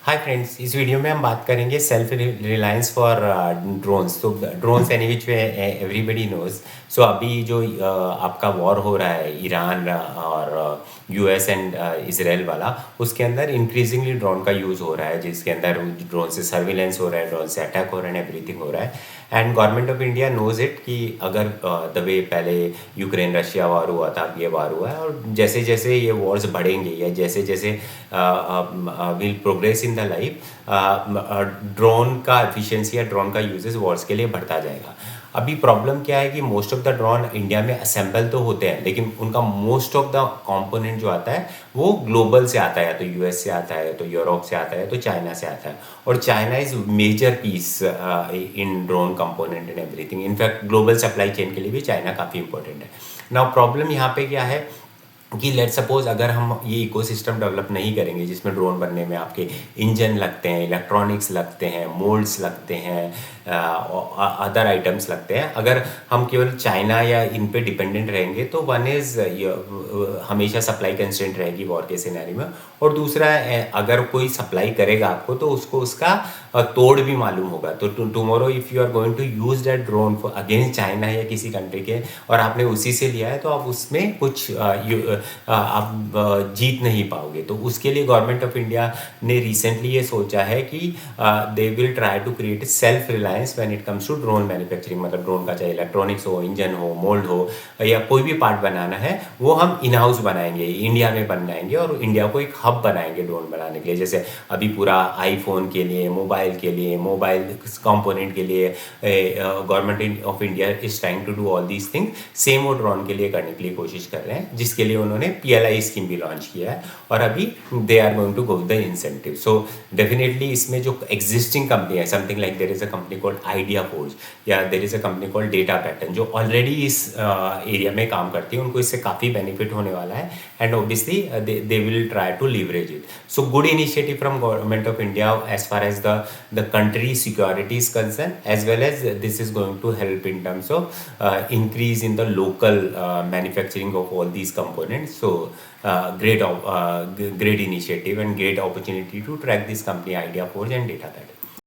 Hi friends, इस video में हम बात करेंगे सेल्फ रिलायंस फॉर ड्रोन्स। तो drones any which way everybody knows. So अभी जो आपका वॉर हो रहा है ईरान और यूएस एंड इसराइल वाला, उसके अंदर इंक्रीजिंगली ड्रोन का यूज़ हो रहा है, जिसके अंदर ड्रोन से सर्विलेंस हो रहा है, ड्रोन से अटैक हो रहा है, एवरीथिंग हो रहा है। And government of India knows it कि अगर द वे पहले यूक्रेन रशिया वार हुआ था, अब ये वार हुआ है, और जैसे जैसे ये वॉर्स बढ़ेंगे या जैसे जैसे will progress in the life, drone का एफिशिएंसी या ड्रोन का यूजेस वॉर्स के लिए बढ़ता जाएगा। अभी प्रॉब्लम क्या है कि most of the drone India में असेंबल तो होते हैं, लेकिन उनका मोस्ट ऑफ द कंपोनेंट जो आता है वो ग्लोबल से आता है, या तो यूएस से आता है, तो यूरोप से आता है, तो चाइना से आता है। और China is major piece in drone component and everything. In fact global supply chain के लिए भी चाइना काफ़ी इंपॉर्टेंट है। नाउ प्रॉब्लम यहाँ पे क्या है कि लेट सपोज अगर हम ये इकोसिस्टम डेवलप नहीं करेंगे जिसमें ड्रोन बनने में आपके इंजन लगते हैं, इलेक्ट्रॉनिक्स लगते हैं, मोल्ड्स लगते हैं, अदर आइटम्स लगते हैं, अगर हम केवल चाइना या इन पे डिपेंडेंट रहेंगे तो वन इज़ हमेशा सप्लाई कंस्ट्रेंट रहेगी वॉर के सिनेरियो में। और दूसरा अगर कोई सप्लाई करेगा आपको तो उसको उसका तोड़ भी मालूम होगा। तो tomorrow if you are going to use that drone against China या किसी कंट्री के, और आपने उसी से लिया है, तो आप उसमें कुछ आप जीत नहीं पाओगे। तो उसके लिए गवर्नमेंट ऑफ इंडिया ने रिसेंटली ये सोचा है कि they will try to create self reliance when it comes to drone manufacturing. मतलब ड्रोन का चाहे इलेक्ट्रॉनिक्स हो, इंजन हो, मोल्ड हो, या कोई भी पार्ट बनाना है वो हम इन हाउस बनाएंगे, इंडिया में बनाएंगे, और इंडिया को एक हब बनाएंगे ड्रोन बनाने के लिए। जैसे अभी पूरा आईफोन के लिए, मोबाइल कंपोनेंट के लिए government of India is trying to do all these things. Same वो ड्रोन के लिए करने के लिए कोशिश कर रहे हैं, जिसके लिए उन्होंने PLI स्कीम भी लॉन्च किया है, और अभी they are going to go the incentive. So definitely इसमें जो एग्जिस्टिंग कंपनी है, something like there is a company called Idea Forge, या there is a company called Data Pattern, जो ऑलरेडी इस एरिया में काम करती है, उनको इससे काफ़ी बेनिफिट होने वाला है। And obviously they will try to leverage it. So good initiative from government of India as far as the country security is concerned, as well as this is going to help in terms of increase in the local manufacturing of all these components. So great initiative and great opportunity to track this company Idea Forge and Data Pad.